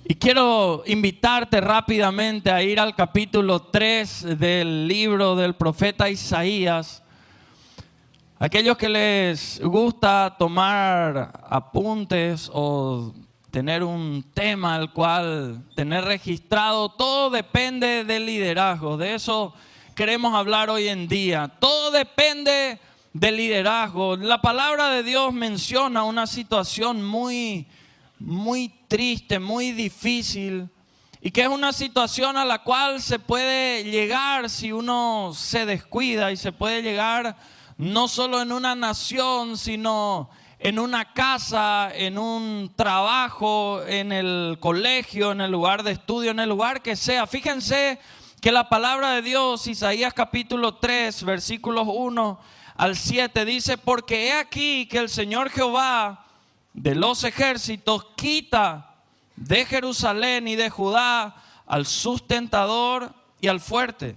Y quiero invitarte rápidamente a ir al capítulo 3 del libro del profeta Isaías. Aquellos que les gusta tomar apuntes o tener un tema al cual tener registrado, todo depende del liderazgo. De eso queremos hablar hoy en día. Todo depende del liderazgo. La palabra de Dios menciona una situación muy triste, muy difícil, y que es una situación a la cual se puede llegar si uno se descuida, y se puede llegar no solo en una nación, sino en una casa, en un trabajo, en el colegio, en el lugar de estudio, en el lugar que sea. Fíjense que la palabra de Dios, Isaías capítulo 3, versículos 1 al 7, dice: porque he aquí que el Señor Jehová de los ejércitos quita de Jerusalén y de Judá al sustentador y al fuerte,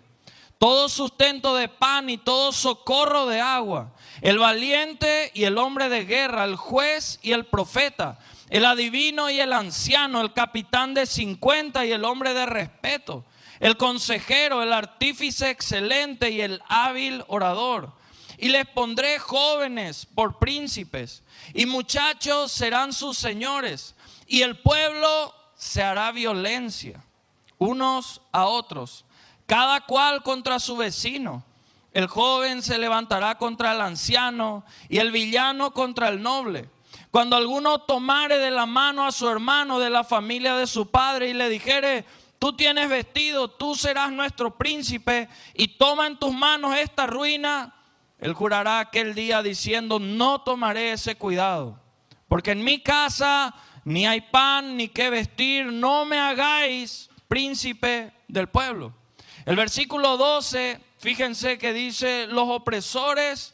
todo sustento de pan y todo socorro de agua, el valiente y el hombre de guerra, el juez y el profeta, el adivino y el anciano, el capitán de 50 y el hombre de respeto, el consejero, el artífice excelente y el hábil orador. Y les pondré jóvenes por príncipes, y muchachos serán sus señores, y el pueblo se hará violencia unos a otros, cada cual contra su vecino. El joven se levantará contra el anciano, y el villano contra el noble. Cuando alguno tomare de la mano a su hermano de la familia de su padre y le dijere: tú tienes vestido, tú serás nuestro príncipe, y toma en tus manos esta ruina, él jurará aquel día diciendo: no tomaré ese cuidado, porque en mi casa ni hay pan ni qué vestir, no me hagáis príncipe del pueblo. El versículo 12, fíjense que dice: los opresores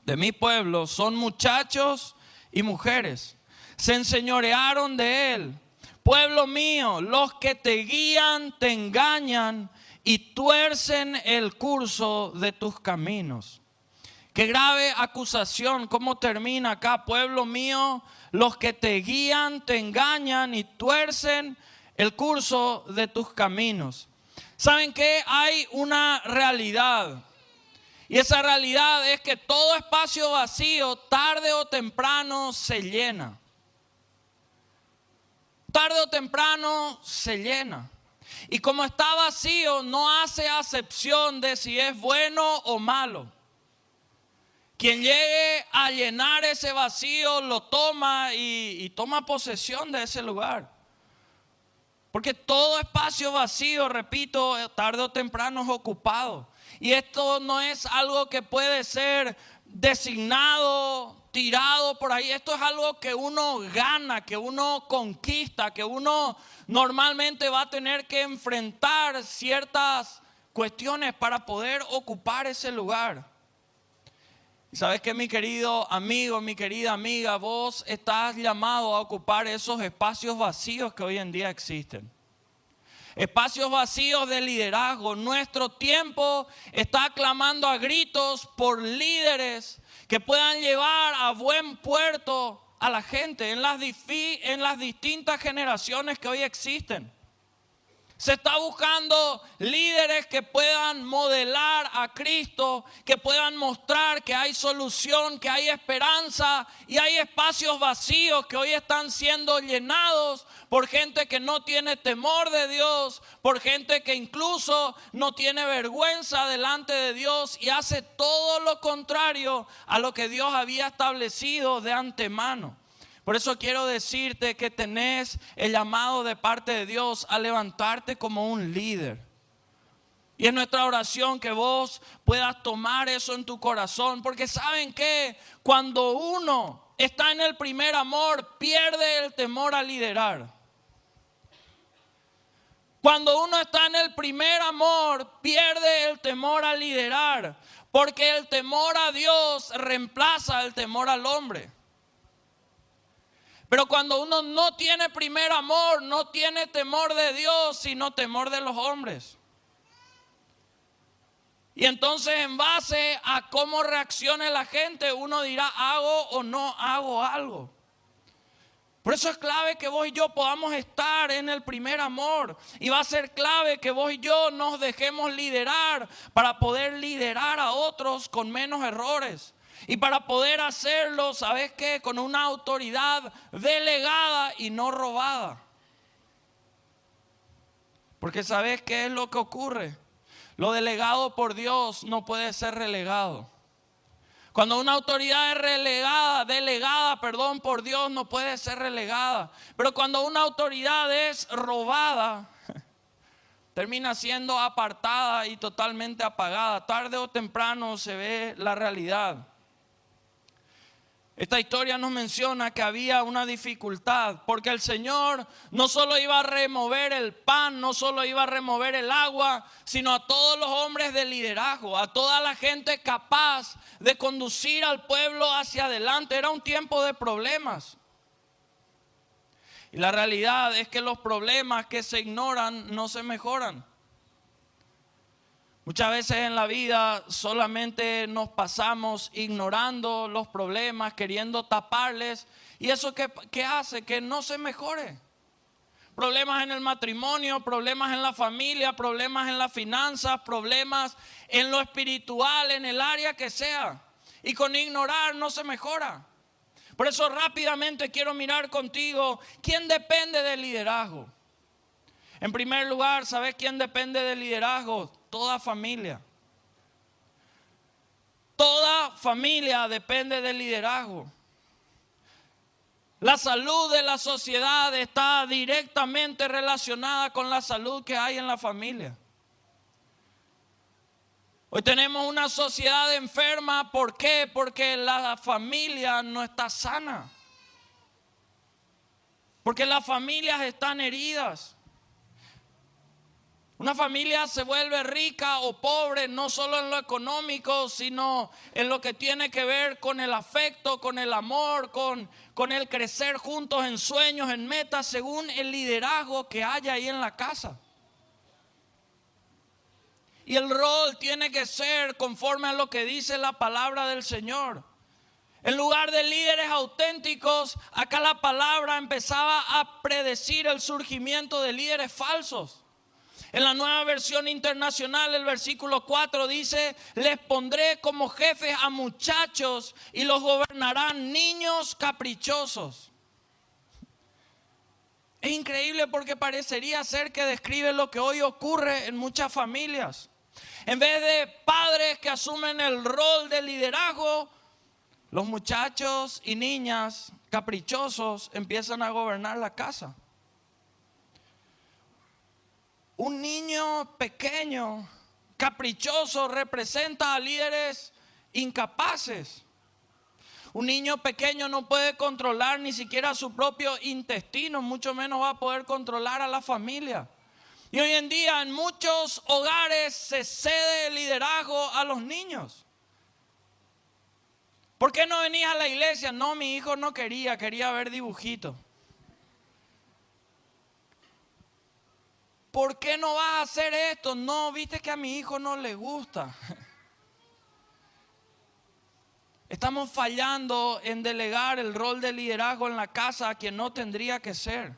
de mi pueblo son muchachos y mujeres, se enseñorearon de él. Pueblo mío, los que te guían te engañan y tuercen el curso de tus caminos. Qué grave acusación. ¿Cómo termina acá? Pueblo mío, los que te guían te engañan y tuercen el curso de tus caminos. ¿Saben qué? Hay una realidad, y esa realidad es que todo espacio vacío tarde o temprano se llena. Tarde o temprano se llena. Y como está vacío, no hace acepción de si es bueno o malo. Quien llegue a llenar ese vacío lo toma y toma posesión de ese lugar. Porque todo espacio vacío, repito, tarde o temprano es ocupado. Y esto no es algo que puede ser designado, tirado por ahí. Esto es algo que uno gana, que uno conquista, que uno normalmente va a tener que enfrentar ciertas cuestiones para poder ocupar ese lugar. Y sabes que, mi querido amigo, mi querida amiga, vos estás llamado a ocupar esos espacios vacíos que hoy en día existen. Espacios vacíos de liderazgo. Nuestro tiempo está clamando a gritos por líderes que puedan llevar a buen puerto a la gente en las distintas generaciones que hoy existen. Se está buscando líderes que puedan modelar a Cristo, que puedan mostrar que hay solución, que hay esperanza, y hay espacios vacíos que hoy están siendo llenados por gente que no tiene temor de Dios, por gente que incluso no tiene vergüenza delante de Dios y hace todo lo contrario a lo que Dios había establecido de antemano. Por eso quiero decirte que tenés el llamado de parte de Dios a levantarte como un líder. Y es nuestra oración que vos puedas tomar eso en tu corazón. Porque ¿saben qué? Cuando uno está en el primer amor, pierde el temor a liderar. Cuando uno está en el primer amor, pierde el temor a liderar. Porque el temor a Dios reemplaza el temor al hombre. Pero cuando uno no tiene primer amor, no tiene temor de Dios, sino temor de los hombres. Y entonces, en base a cómo reaccione la gente, uno dirá: hago o no hago algo. Por eso es clave que vos y yo podamos estar en el primer amor. Y va a ser clave que vos y yo nos dejemos liderar para poder liderar a otros con menos errores. Y para poder hacerlo, ¿sabes qué? Con una autoridad delegada y no robada. Porque ¿sabes qué es lo que ocurre? Lo delegado por Dios no puede ser relegado. Cuando una autoridad es delegada por Dios, no puede ser relegada. Pero cuando una autoridad es robada, termina siendo apartada y totalmente apagada. Tarde o temprano se ve la realidad. Esta historia nos menciona que había una dificultad, porque el Señor no solo iba a remover el pan, no solo iba a remover el agua, sino a todos los hombres de liderazgo, a toda la gente capaz de conducir al pueblo hacia adelante. Era un tiempo de problemas. Y la realidad es que los problemas que se ignoran no se mejoran. Muchas veces en la vida solamente nos pasamos ignorando los problemas, queriendo taparles. ¿Y eso qué hace? Que no se mejore. Problemas en el matrimonio, problemas en la familia, problemas en las finanzas, problemas en lo espiritual, en el área que sea. Y con ignorar no se mejora. Por eso rápidamente quiero mirar contigo, ¿quién depende del liderazgo? En primer lugar, ¿sabes quién depende del liderazgo? Toda familia. Toda familia depende del liderazgo. La salud de la sociedad está directamente relacionada con la salud que hay en la familia. Hoy tenemos una sociedad enferma. ¿Por qué? Porque la familia no está sana. Porque las familias están heridas. Una familia se vuelve rica o pobre no solo en lo económico, sino en lo que tiene que ver con el afecto, con el amor, con el crecer juntos en sueños, en metas, según el liderazgo que haya ahí en la casa. Y el rol tiene que ser conforme a lo que dice la palabra del Señor. En lugar de líderes auténticos, acá la palabra empezaba a predecir el surgimiento de líderes falsos. En la Nueva Versión Internacional, el versículo 4 dice: les pondré como jefes a muchachos y los gobernarán niños caprichosos. Es increíble porque parecería ser que describe lo que hoy ocurre en muchas familias. En vez de padres que asumen el rol de liderazgo, los muchachos y niñas caprichosos empiezan a gobernar la casa. Un niño pequeño, caprichoso, representa a líderes incapaces. Un niño pequeño no puede controlar ni siquiera su propio intestino, mucho menos va a poder controlar a la familia. Y hoy en día en muchos hogares se cede el liderazgo a los niños. ¿Por qué no venís a la iglesia? No, mi hijo no quería ver dibujitos. ¿Por qué no vas a hacer esto? No, viste que a mi hijo no le gusta. Estamos fallando en delegar el rol de liderazgo en la casa a quien no tendría que ser.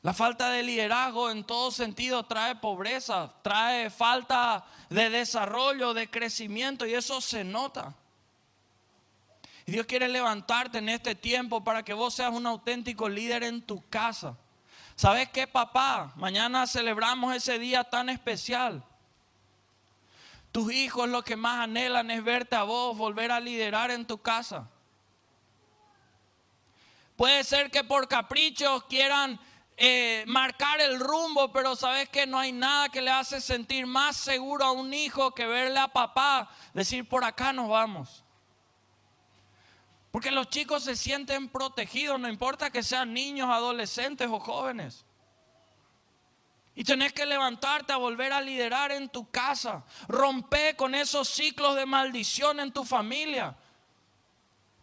La falta de liderazgo en todo sentido trae pobreza, trae falta de desarrollo, de crecimiento, y eso se nota. Y Dios quiere levantarte en este tiempo para que vos seas un auténtico líder en tu casa. ¿Sabes qué, papá? Mañana celebramos ese día tan especial. Tus hijos lo que más anhelan es verte a vos volver a liderar en tu casa. Puede ser que por caprichos quieran marcar el rumbo, pero sabes que no hay nada que le hace sentir más seguro a un hijo que verle a papá decir: por acá nos vamos. Porque los chicos se sienten protegidos, no importa que sean niños, adolescentes o jóvenes. Y tenés que levantarte a volver a liderar en tu casa. Rompe con esos ciclos de maldición en tu familia.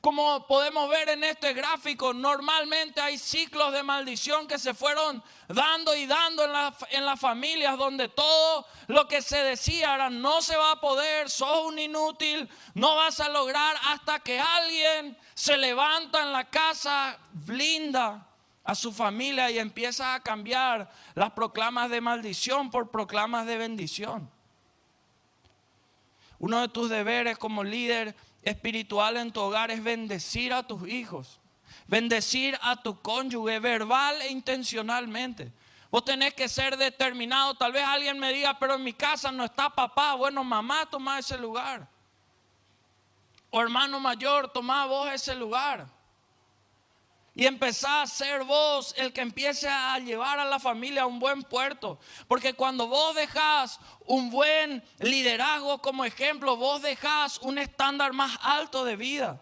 Como podemos ver en este gráfico, normalmente hay ciclos de maldición que se fueron dando y dando en las familias, donde todo lo que se decía era: no se va a poder, sos un inútil, no vas a lograr, hasta que alguien se levanta en la casa, blinda a su familia y empieza a cambiar las proclamas de maldición por proclamas de bendición. Uno de tus deberes como líder espiritual en tu hogar es bendecir a tus hijos, bendecir a tu cónyuge verbal e intencionalmente. Vos tenés que ser determinado. Tal vez alguien me diga: pero en mi casa no está papá. Bueno, mamá, toma ese lugar. O hermano mayor, toma vos ese lugar. Y empezá a ser vos el que empiece a llevar a la familia a un buen puerto. Porque cuando vos dejás un buen liderazgo como ejemplo, vos dejás un estándar más alto de vida.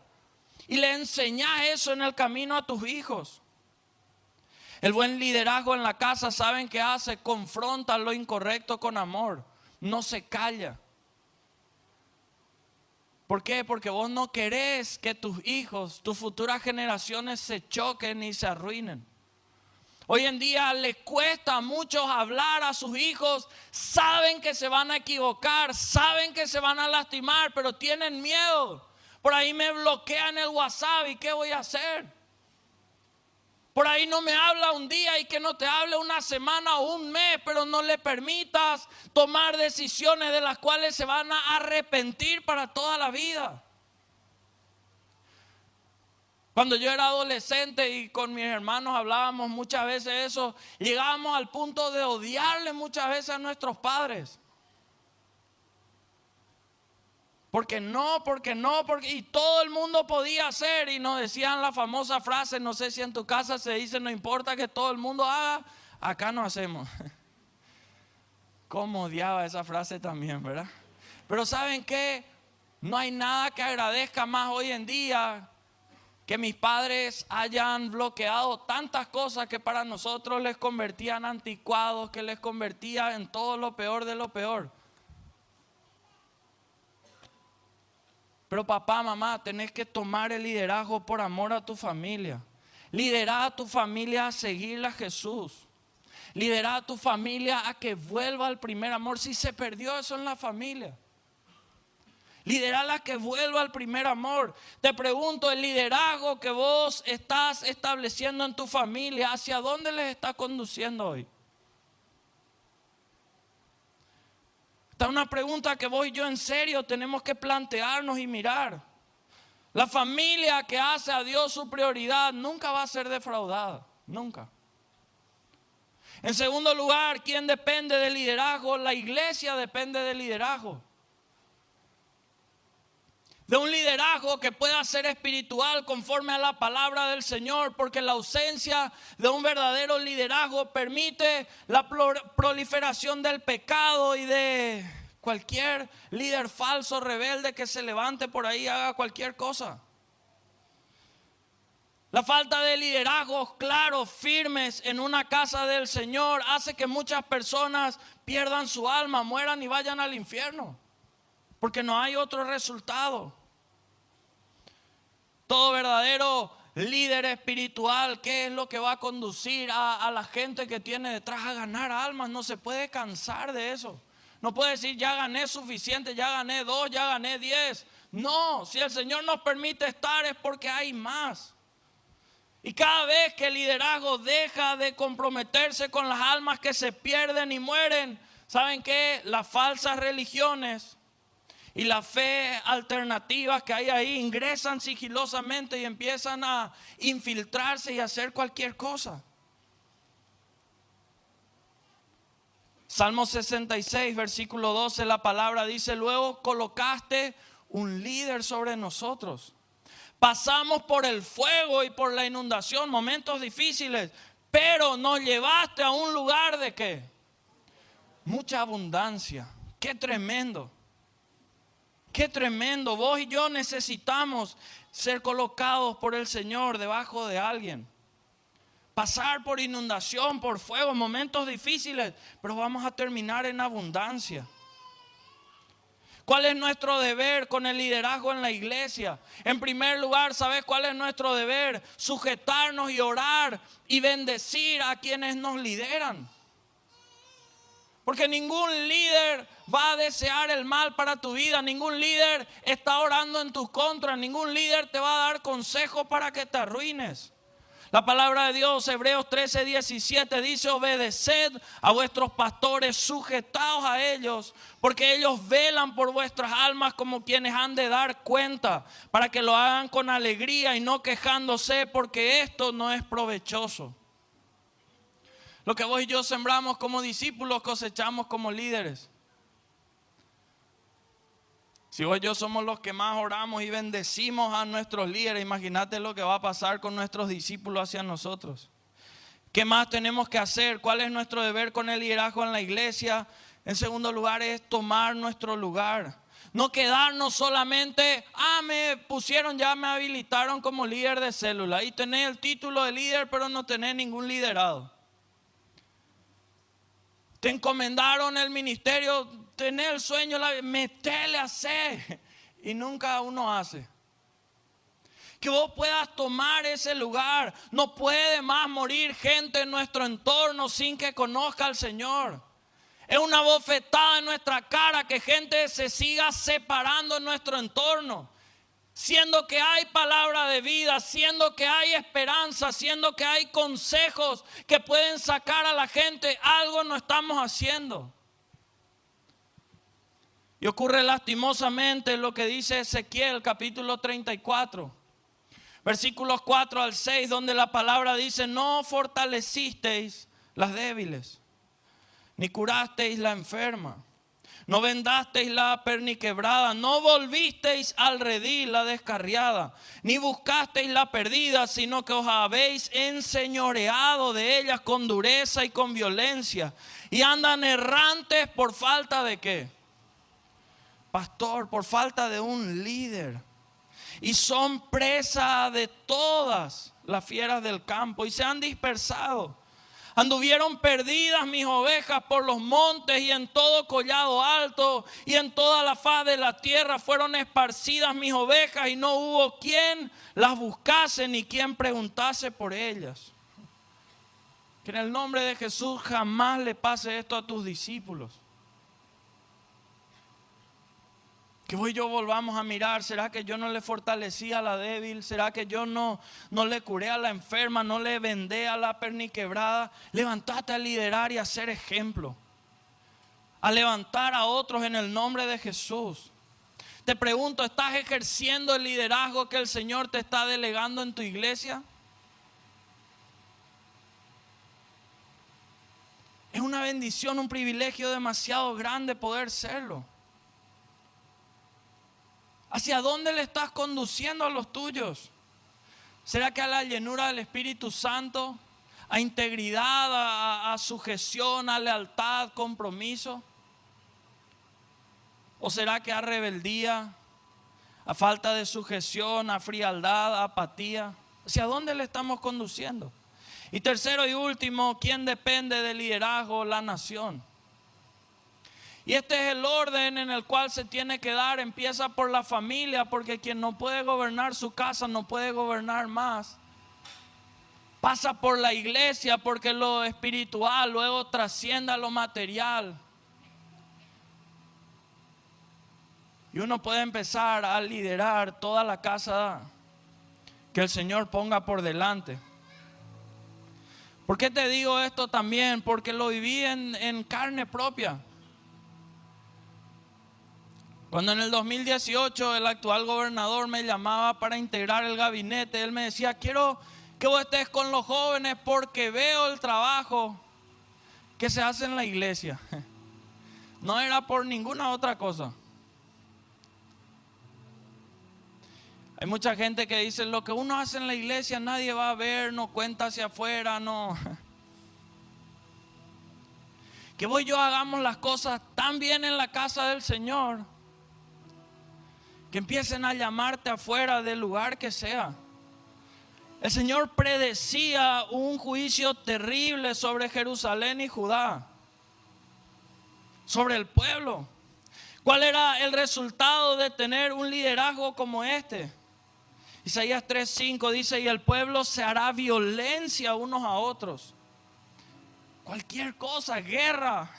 Y le enseñás eso en el camino a tus hijos. El buen liderazgo en la casa, ¿saben qué hace? Confronta lo incorrecto con amor. No se calla. ¿Por qué? Porque vos no querés que tus hijos, tus futuras generaciones se choquen y se arruinen. Hoy en día les cuesta a muchos hablar a sus hijos. Saben que se van a equivocar, saben que se van a lastimar, pero tienen miedo. Por ahí me bloquean el WhatsApp, ¿y qué voy a hacer? Por ahí no me habla un día y que no te hable una semana o un mes, pero no le permitas tomar decisiones de las cuales se van a arrepentir para toda la vida. Cuando yo era adolescente y con mis hermanos hablábamos muchas veces eso, llegábamos al punto de odiarle muchas veces a nuestros padres. Porque y todo el mundo podía hacer, y nos decían la famosa frase, no sé si en tu casa se dice: no importa que todo el mundo haga, acá no hacemos. Cómo odiaba esa frase también, ¿verdad? Pero ¿saben qué? No hay nada que agradezca más hoy en día que mis padres hayan bloqueado tantas cosas que para nosotros les convertían anticuados, que les convertía en todo lo peor de lo peor. Pero papá, mamá, tenés que tomar el liderazgo por amor a tu familia. Liderar a tu familia a seguirle a Jesús. Liderar a tu familia a que vuelva al primer amor. Si se perdió eso en la familia, liderar a que vuelva al primer amor. Te pregunto, el liderazgo que vos estás estableciendo en tu familia, ¿hacia dónde les está conduciendo hoy? Esta es una pregunta que vos y yo en serio tenemos que plantearnos y mirar. La familia que hace a Dios su prioridad nunca va a ser defraudada, nunca. En segundo lugar, ¿quién depende del liderazgo? La iglesia depende del liderazgo. De un liderazgo que pueda ser espiritual conforme a la palabra del Señor, porque la ausencia de un verdadero liderazgo permite la proliferación del pecado y de cualquier líder falso, rebelde que se levante por ahí y haga cualquier cosa. La falta de liderazgos claros, firmes en una casa del Señor hace que muchas personas pierdan su alma, mueran y vayan al infierno, porque no hay otro resultado. Todo verdadero líder espiritual, ¿qué es lo que va a conducir a la gente que tiene detrás a ganar almas? No se puede cansar de eso. No puede decir: ya gané suficiente, ya gané 2, ya gané 10. No, si el Señor nos permite estar es porque hay más. Y cada vez que el liderazgo deja de comprometerse con las almas que se pierden y mueren, ¿saben qué? Las falsas religiones y la fe alternativas que hay ahí ingresan sigilosamente y empiezan a infiltrarse y a hacer cualquier cosa. Salmo 66, versículo 12, la palabra dice: luego colocaste un líder sobre nosotros. Pasamos por el fuego y por la inundación, momentos difíciles, pero nos llevaste a un lugar de ¿qué? Mucha abundancia. ¡Qué tremendo! ¡Qué tremendo! Vos y yo necesitamos ser colocados por el Señor debajo de alguien. Pasar por inundación, por fuego, momentos difíciles, pero vamos a terminar en abundancia. ¿Cuál es nuestro deber con el liderazgo en la iglesia? En primer lugar, ¿sabes cuál es nuestro deber? Sujetarnos y orar y bendecir a quienes nos lideran. Porque ningún líder va a desear el mal para tu vida. Ningún líder está orando en tu contra. Ningún líder te va a dar consejos para que te arruines. La palabra de Dios, Hebreos 13:17 dice: obedeced a vuestros pastores, sujetaos a ellos, porque ellos velan por vuestras almas como quienes han de dar cuenta, para que lo hagan con alegría y no quejándose, porque esto no es provechoso. Lo que vos y yo sembramos como discípulos, cosechamos como líderes. Si vos y yo somos los que más oramos y bendecimos a nuestros líderes, imagínate lo que va a pasar con nuestros discípulos hacia nosotros. ¿Qué más tenemos que hacer? ¿Cuál es nuestro deber con el liderazgo en la iglesia? En segundo lugar es tomar nuestro lugar. No quedarnos solamente, me pusieron, ya me habilitaron como líder de célula. Y tenés el título de líder, pero no tenés ningún liderado. Te encomendaron el ministerio, tenés el sueño, metele a hacer. Y nunca uno hace. Que vos puedas tomar ese lugar. No puede más morir gente en nuestro entorno sin que conozca al Señor. Es una bofetada en nuestra cara que gente se siga separando en nuestro entorno. Siendo que hay palabra de vida, siendo que hay esperanza, siendo que hay consejos que pueden sacar a la gente, algo no estamos haciendo. Y ocurre lastimosamente lo que dice Ezequiel capítulo 34, versículos 4 al 6, donde la palabra dice: no fortalecisteis las débiles, ni curasteis la enferma. No vendasteis la perniquebrada, no volvisteis al redil la descarriada, ni buscasteis la perdida, sino que os habéis enseñoreado de ellas con dureza y con violencia. Y andan errantes por falta de ¿qué? Pastor, por falta de un líder. Y son presa de todas las fieras del campo y se han dispersado. Anduvieron perdidas mis ovejas por los montes y en todo collado alto y en toda la faz de la tierra fueron esparcidas mis ovejas y no hubo quien las buscase ni quien preguntase por ellas. Que en el nombre de Jesús jamás le pase esto a tus discípulos. Que vos y yo volvamos a mirar, ¿será que yo no le fortalecí a la débil? ¿Será que yo no le curé a la enferma, no le vendé a la perniquebrada? Levantate a liderar y a ser ejemplo. A levantar a otros en el nombre de Jesús. Te pregunto, ¿estás ejerciendo el liderazgo que el Señor te está delegando en tu iglesia? Es una bendición, un privilegio demasiado grande poder serlo. ¿Hacia dónde le estás conduciendo a los tuyos? ¿Será que a la llenura del Espíritu Santo, a integridad, a sujeción, a lealtad, compromiso? ¿O será que a rebeldía, a falta de sujeción, a frialdad, a apatía? ¿Hacia dónde le estamos conduciendo? Y tercero y último, ¿quién depende del liderazgo? La nación. Y este es el orden en el cual se tiene que dar. Empieza por la familia, porque quien no puede gobernar su casa no puede gobernar más. Pasa por la iglesia, porque lo espiritual luego trasciende a lo material. Y uno puede empezar a liderar toda la casa que el Señor ponga por delante. ¿Por qué te digo esto también? Porque lo viví en carne propia. Cuando en el 2018 el actual gobernador me llamaba para integrar el gabinete, él me decía: quiero que vos estés con los jóvenes porque veo el trabajo que se hace en la iglesia. No era por ninguna otra cosa. Hay mucha gente que dice: lo que uno hace en la iglesia nadie va a ver, no cuenta hacia afuera, no. Que vos y yo hagamos las cosas tan bien en la casa del Señor que empiecen a llamarte afuera del lugar que sea. El Señor predecía un juicio terrible sobre Jerusalén y Judá, sobre el pueblo. ¿Cuál era el resultado de tener un liderazgo como este? Isaías 3:5 dice: y el pueblo se hará violencia unos a otros. Cualquier cosa, guerra,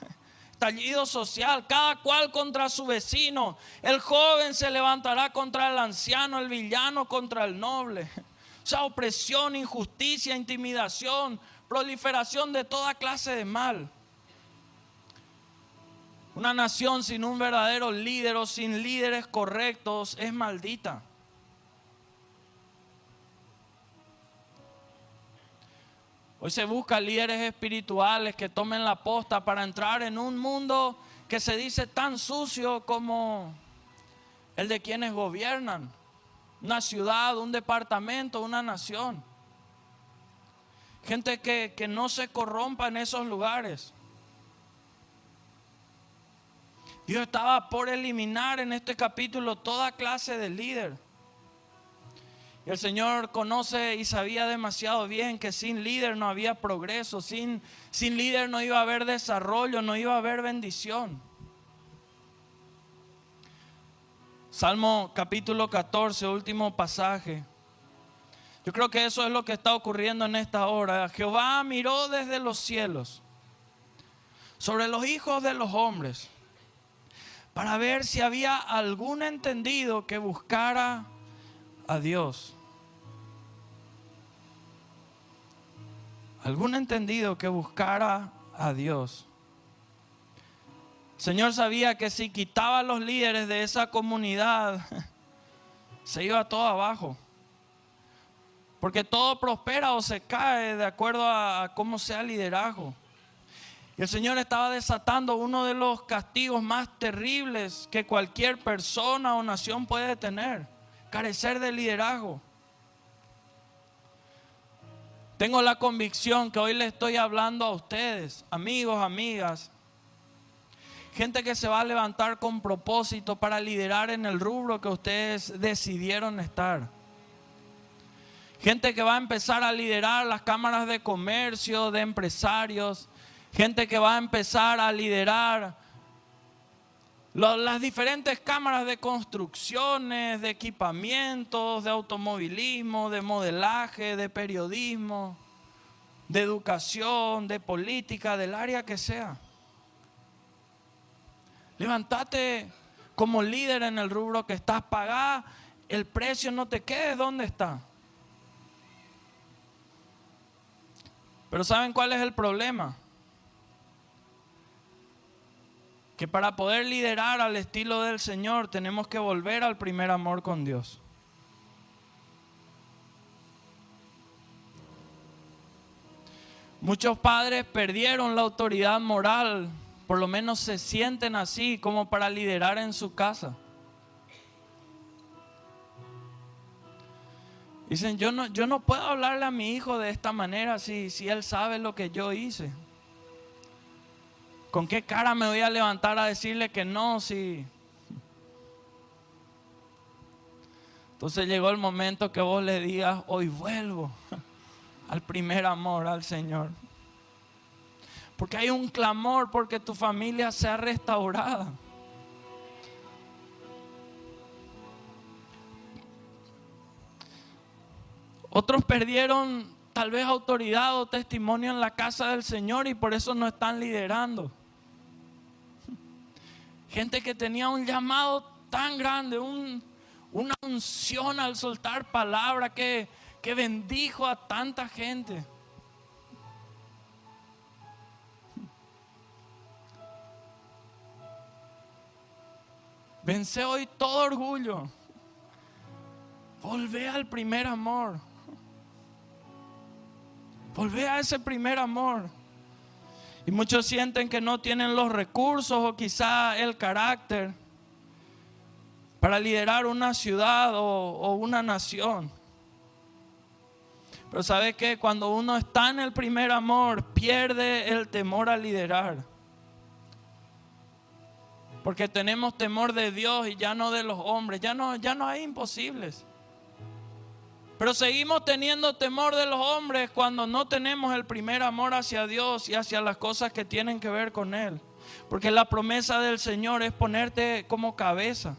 estallido social, cada cual contra su vecino. El joven se levantará contra el anciano, el villano contra el noble. O sea, opresión, injusticia, intimidación, proliferación de toda clase de mal. Una nación sin un verdadero líder o sin líderes correctos es maldita. Hoy se busca líderes espirituales que tomen la posta para entrar en un mundo que se dice tan sucio como el de quienes gobiernan una ciudad, un departamento, una nación. Gente que no se corrompa en esos lugares. Dios estaba por eliminar en este capítulo toda clase de líder. Y el Señor conoce y sabía demasiado bien que sin líder no había progreso, sin líder no iba a haber desarrollo, no iba a haber bendición. Salmo capítulo 14, último pasaje. Yo creo que eso es lo que está ocurriendo en esta hora. Jehová miró desde los cielos sobre los hijos de los hombres para ver si había algún entendido que buscara a Dios. Algún entendido que buscara a Dios. El Señor sabía que si quitaba a los líderes de esa comunidad, se iba todo abajo. Porque todo prospera o se cae de acuerdo a cómo sea el liderazgo. Y el Señor estaba desatando uno de los castigos más terribles que cualquier persona o nación puede tener: carecer de liderazgo. Tengo la convicción que hoy le estoy hablando a ustedes, amigos, amigas, gente que se va a levantar con propósito para liderar en el rubro que ustedes decidieron estar. Gente que va a empezar a liderar las cámaras de comercio, de empresarios. Gente que va a empezar a liderar las diferentes cámaras de construcciones, de equipamientos, de automovilismo, de modelaje, de periodismo, de educación, de política, del área que sea. Levántate como líder en el rubro que estás. Pagá el precio, no te quedes donde está. Pero ¿saben cuál es el problema? Que para poder liderar al estilo del Señor tenemos que volver al primer amor con Dios. Muchos padres perdieron la autoridad moral, por lo menos se sienten así, como para liderar en su casa. Dicen: yo no puedo hablarle a mi hijo de esta manera si él sabe lo que yo hice. ¿Con qué cara me voy a levantar a decirle que no? Si... Entonces llegó el momento que vos le digas: hoy vuelvo al primer amor, al Señor. Porque hay un clamor porque tu familia sea restaurada. Otros perdieron tal vez autoridad o testimonio en la casa del Señor y por eso no están liderando. Gente que tenía un llamado tan grande, una unción al soltar palabra que bendijo a tanta gente. Vence hoy todo orgullo. Volvé al primer amor. Volvé a ese primer amor. Y muchos sienten que no tienen los recursos o quizá el carácter para liderar una ciudad o una nación. Pero ¿sabe qué? Cuando uno está en el primer amor, pierde el temor a liderar. Porque tenemos temor de Dios y ya no de los hombres. Ya no hay imposibles. Pero seguimos teniendo temor de los hombres cuando no tenemos el primer amor hacia Dios y hacia las cosas que tienen que ver con Él. Porque la promesa del Señor es ponerte como cabeza.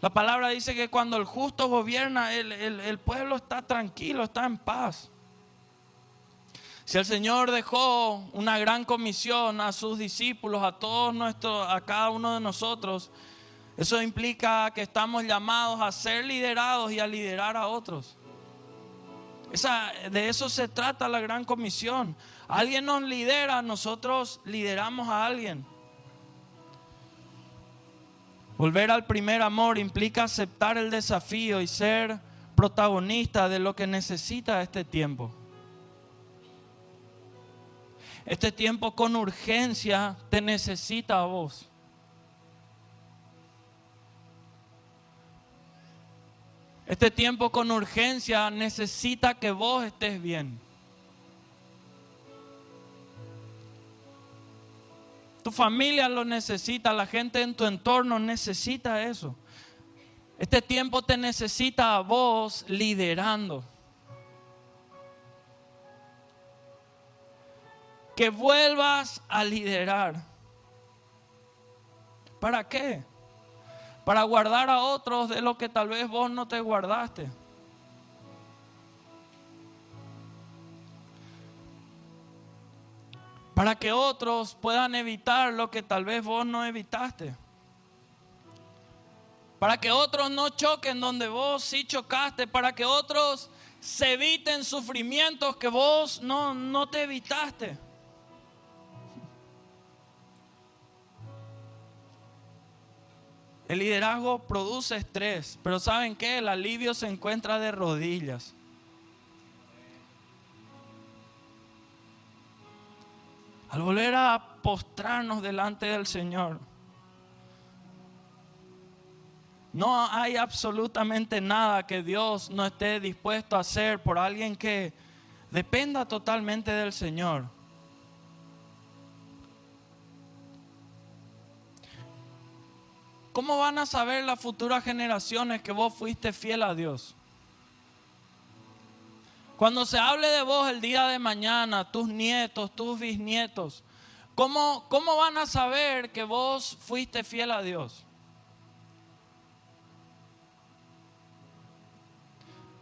La palabra dice que cuando el justo gobierna, el pueblo está tranquilo, está en paz. Si el Señor dejó una gran comisión a sus discípulos, a cada uno de nosotros, eso implica que estamos llamados a ser liderados y a liderar a otros. De eso se trata la gran comisión. Alguien nos lidera, nosotros lideramos a alguien. Volver al primer amor implica aceptar el desafío y ser protagonista de lo que necesita este tiempo. Este tiempo con urgencia te necesita a vos. Este tiempo con urgencia necesita que vos estés bien. Tu familia lo necesita, la gente en tu entorno necesita eso. Este tiempo te necesita a vos liderando. Que vuelvas a liderar. ¿Para qué? Para guardar a otros de lo que tal vez vos no te guardaste. Para que otros puedan evitar lo que tal vez vos no evitaste. Para que otros no choquen donde vos sí chocaste. Para que otros se eviten sufrimientos que vos no te evitaste. El liderazgo produce estrés, pero ¿saben qué? El alivio se encuentra de rodillas. Al volver a postrarnos delante del Señor, no hay absolutamente nada que Dios no esté dispuesto a hacer por alguien que dependa totalmente del Señor. ¿Cómo van a saber las futuras generaciones que vos fuiste fiel a Dios? Cuando se hable de vos el día de mañana, tus nietos, tus bisnietos, ¿cómo van a saber que vos fuiste fiel a Dios?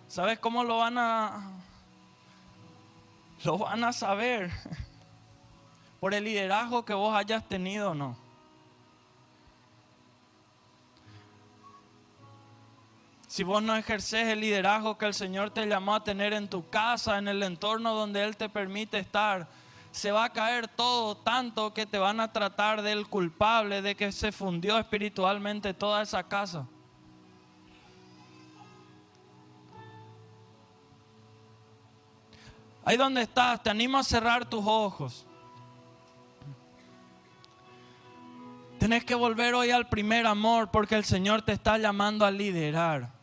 ¿Sabes cómo lo van a saber? Por el liderazgo que vos hayas tenido o no. Si vos no ejerces el liderazgo que el Señor te llamó a tener en tu casa, en el entorno donde Él te permite estar, se va a caer todo tanto que te van a tratar del culpable de que se fundió espiritualmente toda esa casa. Ahí donde estás, te animo a cerrar tus ojos. Tenés que volver hoy al primer amor porque el Señor te está llamando a liderar.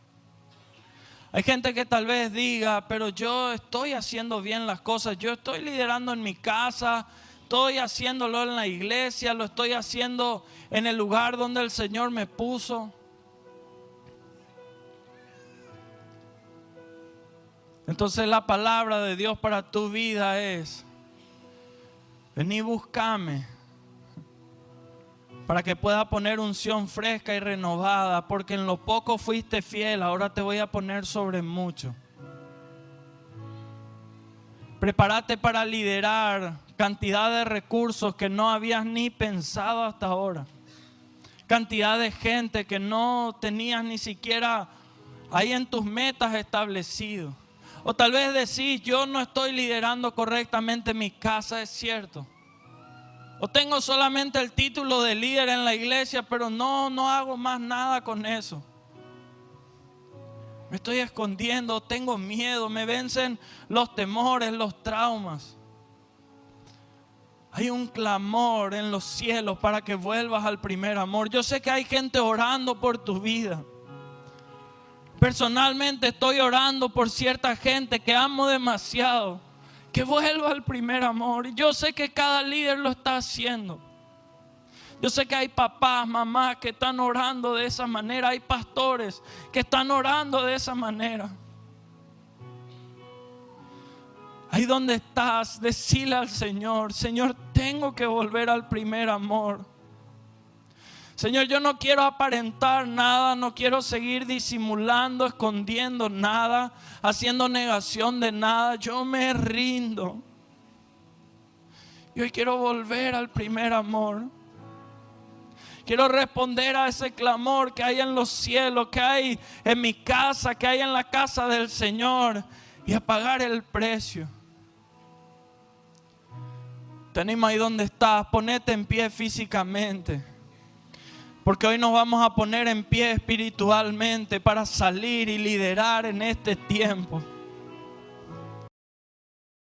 Hay gente que tal vez diga, pero yo estoy haciendo bien las cosas, yo estoy liderando en mi casa, estoy haciéndolo en la iglesia, lo estoy haciendo en el lugar donde el Señor me puso. Entonces la palabra de Dios para tu vida es: vení, búscame, para que pueda poner unción fresca y renovada, porque en lo poco fuiste fiel, ahora te voy a poner sobre mucho. Prepárate para liderar cantidad de recursos que no habías ni pensado hasta ahora. Cantidad de gente que no tenías ni siquiera ahí en tus metas establecido. O tal vez decís, yo no estoy liderando correctamente mi casa, es cierto. O tengo solamente el título de líder en la iglesia, pero no hago más nada con eso. Me estoy escondiendo, tengo miedo, me vencen los temores, los traumas. Hay un clamor en los cielos para que vuelvas al primer amor. Yo sé que hay gente orando por tu vida. Personalmente estoy orando por cierta gente que amo demasiado, que vuelva al primer amor. Y yo sé que cada líder lo está haciendo. Yo sé que hay papás, mamás que están orando de esa manera. Hay pastores que están orando de esa manera. Ahí donde estás, decile al Señor: Señor, te tengo que volver al primer amor. Señor, yo no quiero aparentar nada, no quiero seguir disimulando, escondiendo nada, haciendo negación de nada. Yo me rindo. Y hoy quiero volver al primer amor. Quiero responder a ese clamor que hay en los cielos, que hay en mi casa, que hay en la casa del Señor, y a pagar el precio. Te animo ahí donde estás, ponete en pie físicamente. Porque hoy nos vamos a poner en pie espiritualmente para salir y liderar en este tiempo.